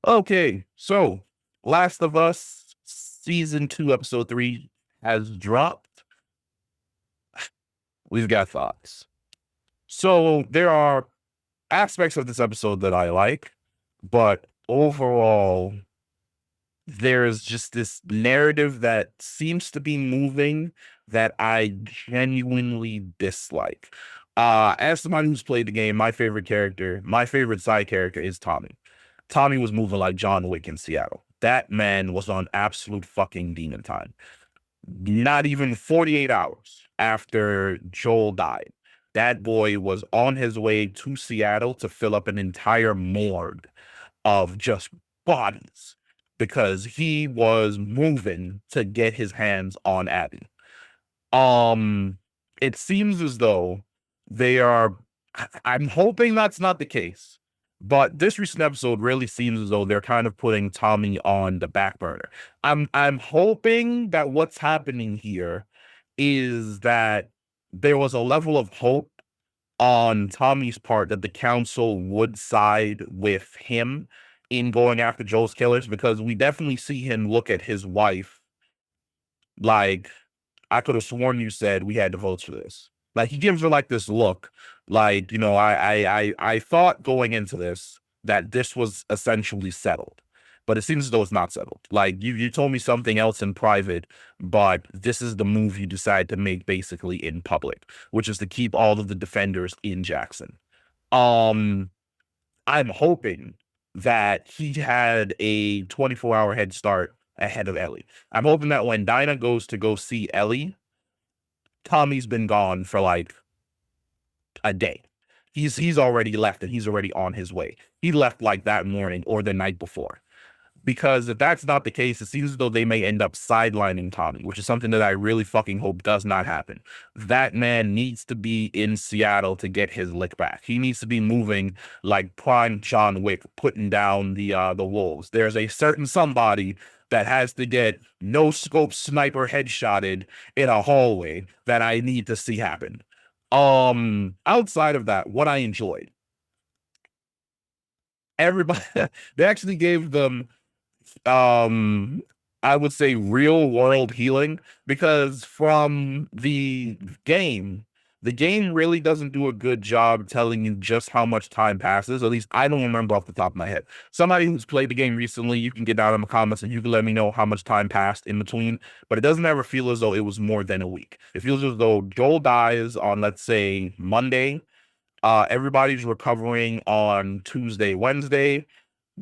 Okay, so Last of Us season 2, episode 3 has dropped. We've got thoughts. So there are aspects of this episode that I like, but overall, there's just this narrative that seems to be moving that I genuinely dislike. As somebody who's played the game, my favorite side character is Tommy. Tommy was moving like John Wick in Seattle. That man was on absolute fucking demon time. Not even 48 hours after Joel died, that boy was on his way to Seattle to fill up an entire morgue of just bodies because he was moving to get his hands on Abby. Um, it seems as though they are. I'm hoping that's not the case, but this recent episode really seems as though they're kind of putting Tommy on the back burner. I'm hoping that what's happening here is that there was a level of hope on Tommy's part that the council would side with him in going after Joel's killers because we definitely see him look at his wife like, I could have sworn you said we had the votes for this. Like he gives her like this look, like, I thought going into this that this was essentially settled, but it seems as though it's not settled. Like you told me something else in private, but this is the move you decide to make basically in public, which is to keep all of the defenders in Jackson. Um, I'm hoping that he had a 24-hour head start ahead of Ellie. I'm hoping that when Dinah goes to go see Ellie, Tommy's been gone for like a day. He's already left and he's already on his way. He left like that morning or the night before. Because if that's not the case, it seems as though they may end up sidelining Tommy, which is something that I really fucking hope does not happen. That man needs to be in Seattle to get his lick back. He needs to be moving like prime John Wick, putting down the wolves. There's a certain somebody that has to get no scope sniper headshotted in a hallway that I need to see happen. Outside of that, what I enjoyed, everybody they actually gave them um I would say real world healing because from the game really doesn't do a good job telling you just how much time passes. At least I don't remember off the top of my head. Somebody who's played the game recently, you can get down in the comments and you can let me know how much time passed in between, but it doesn't ever feel as though it was more than a week. It feels as though Joel dies on, let's say, Monday. Everybody's recovering on Tuesday, Wednesday.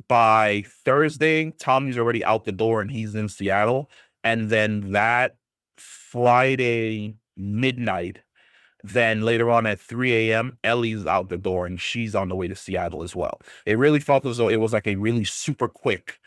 By Thursday, Tommy's already out the door and he's in Seattle. And then that Friday midnight, then later on at 3 a.m., Ellie's out the door and she's on the way to Seattle as well. It really felt as though it was like a really super quick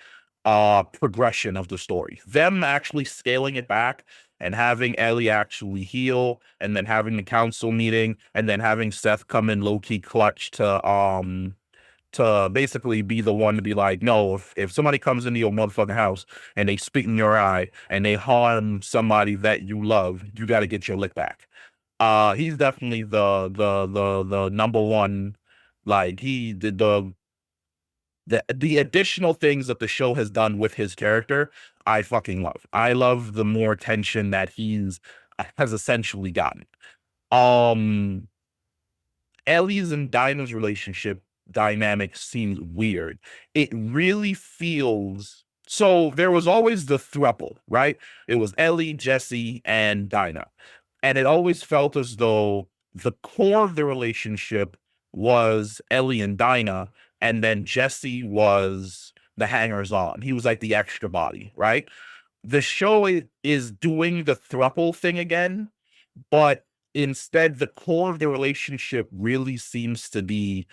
progression of the story. Them actually scaling it back and having Ellie actually heal, and then having the council meeting, and then having Seth come in low key clutch to basically be the one to be like, no, if somebody comes into your motherfucking house and they spit in your eye and they harm somebody that you love, you got to get your lick back. He's definitely the number one. Like he did the additional things that the show has done with his character. I fucking love. I love the more attention that he's has essentially gotten. Um, Ellie's and Dinah's relationship dynamic seems weird. It really feels so. There was always the throuple, right? It was Ellie, Jesse, and Dinah. And it always felt as though the core of the relationship was Ellie and Dinah, and then Jesse was the hangers on. He was like the extra body, right? The show is doing the throuple thing again, but instead, the core of the relationship really seems to be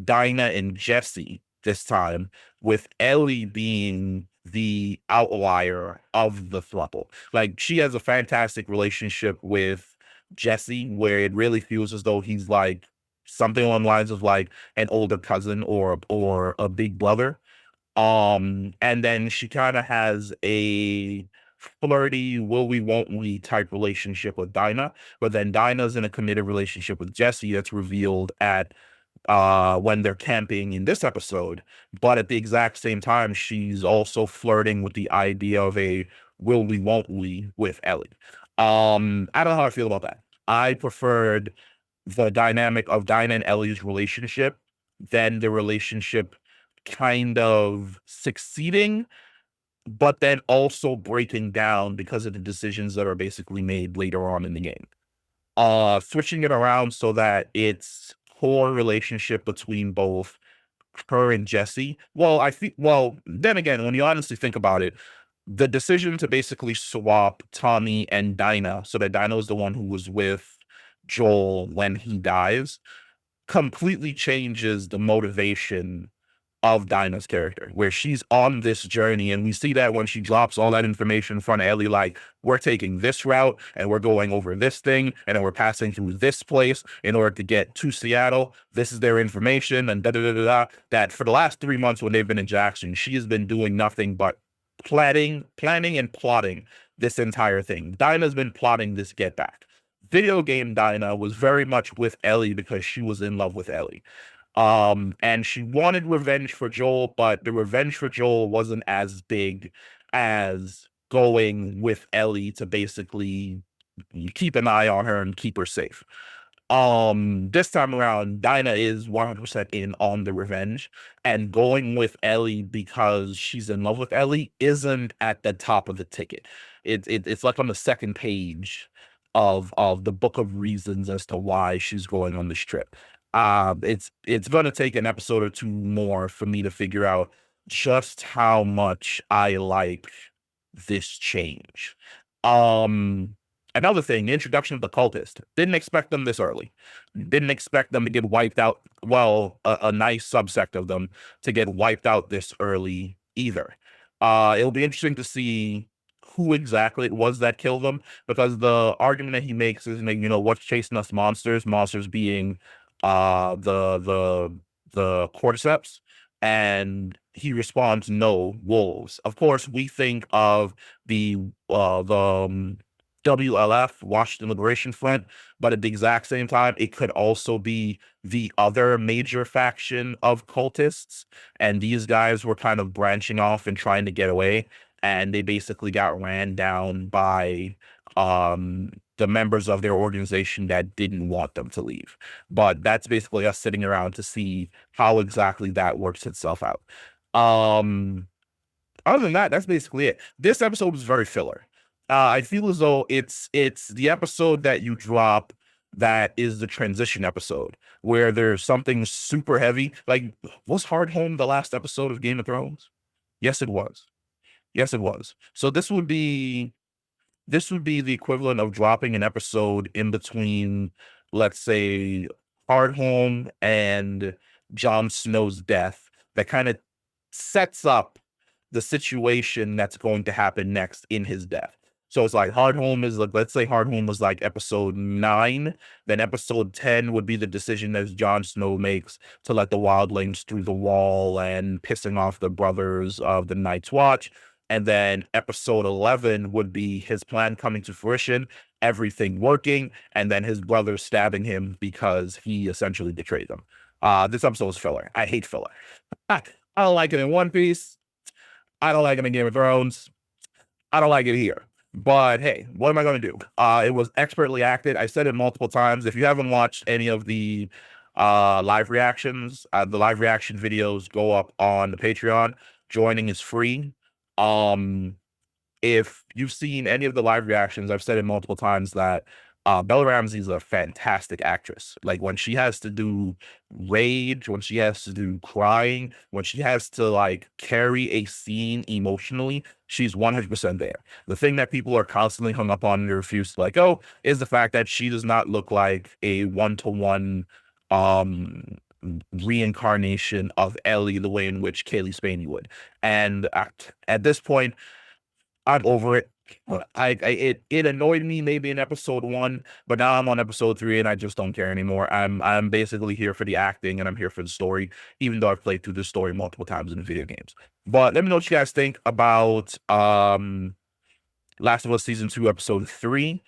Dinah and Jesse this time, with Ellie being the outlier of the throuple. Like she has a fantastic relationship with Jesse, where it really feels as though he's like something along the lines of like an older cousin or a big brother. And then she kind of has a flirty, will we, won't we type relationship with Dinah. But then Dinah's in a committed relationship with Jesse that's revealed at when they're camping in this episode, but at the exact same time, she's also flirting with the idea of a will we, won't we with Ellie. I don't know how I feel about that. I preferred the dynamic of Dinah and Ellie's relationship than the relationship kind of succeeding, but then also breaking down because of the decisions that are basically made later on in the game. Switching it around so that it's core relationship between both her and Jesse. Well, I think. Well, then again, when you honestly think about it, the decision to basically swap Tommy and Dinah, so that Dinah is the one who was with Joel when he dies, completely changes the motivation of Dinah's character, where she's on this journey. And we see that when she drops all that information in front of Ellie, like, we're taking this route and we're going over this thing, and then we're passing through this place in order to get to Seattle. This is their information, and da da da da da. That for the last 3 months when they've been in Jackson, she has been doing nothing but planning and plotting this entire thing. Dinah's been plotting this get back. Video game Dinah was very much with Ellie because she was in love with Ellie. And she wanted revenge for Joel, but the revenge for Joel wasn't as big as going with Ellie to basically keep an eye on her and keep her safe. This time around, Dinah is 100% in on the revenge, and going with Ellie because she's in love with Ellie isn't at the top of the ticket. It's like on the second page of the book of reasons as to why she's going on this trip. It's gonna take an episode or two more for me to figure out just how much I like this change. Um, Another thing, the introduction of the cultist. Didn't expect them this early. Didn't expect them to get wiped out. Well, a nice subsect of them to get wiped out this early either. It'll be interesting to see who exactly it was that killed them, because the argument that he makes is, what's chasing us, monsters being the cordyceps, and he responds, no, wolves. Of course, we think of the WLF, Washington Liberation Front, but at the exact same time, it could also be the other major faction of cultists, and these guys were kind of branching off and trying to get away, and they basically got ran down by the members of their organization that didn't want them to leave. But that's basically us sitting around to see how exactly that works itself out. Um, Other than that, that's basically it. This episode was very filler. I feel as though it's the episode that you drop that is the transition episode where there's something super heavy. Like, was Hard Home the last episode of Game of Thrones? Yes, it was. Yes, it was. So this would be the equivalent of dropping an episode in between, let's say, Hardhome and Jon Snow's death, that kind of sets up the situation that's going to happen next in his death. So it's like Hardhome is like, let's say Hardhome was like episode 9, then episode 10 would be the decision that Jon Snow makes to let the wildlings through the wall and pissing off the brothers of the Night's Watch. And then episode 11 would be his plan coming to fruition, everything working, and then his brother stabbing him because he essentially betrayed them. This episode is filler. I hate filler. I don't like it in One Piece. I don't like it in Game of Thrones. I don't like it here. But hey, what am I going to do? It was expertly acted. I said it multiple times. If you haven't watched any of the live reactions, the live reaction videos go up on the Patreon. Joining is free. Um, if you've seen any of the live reactions, I've said it multiple times that Bella Ramsey's a fantastic actress. Like, when she has to do rage, when she has to do crying, when she has to like carry a scene emotionally, she's 100% there. The thing that people are constantly hung up on and refuse to like, oh, is the fact that she does not look like a one-to-one um reincarnation of Ellie the way in which Kaylee Spaney would. And at this point, I'm over it. It annoyed me maybe in episode 1, but now I'm on episode 3 and I just don't care anymore. I'm basically here for the acting and I'm here for the story, even though I've played through the story multiple times in the video games. But let me know what you guys think about Last of Us season 2 episode 3.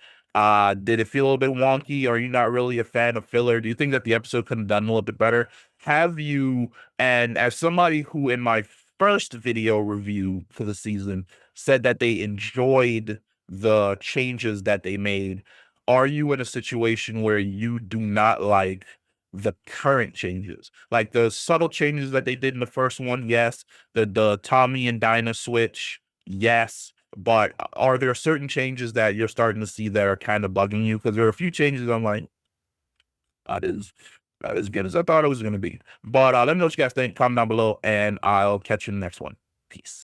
Did it feel a little bit wonky? Are you not really a fan of filler? Do you think that the episode could have done a little bit better? have you, and as somebody who in my first video review for the season said that they enjoyed the changes that they made, are you in a situation where you do not like the current changes? Like the subtle changes that they did in the first one, yes. The Tommy and Dinah switch, yes. But are there certain changes that you're starting to see that are kind of bugging you? Because there are a few changes I'm like, that is not as good as I thought it was going to be. But let me know what you guys think. Comment down below, and I'll catch you in the next one. Peace.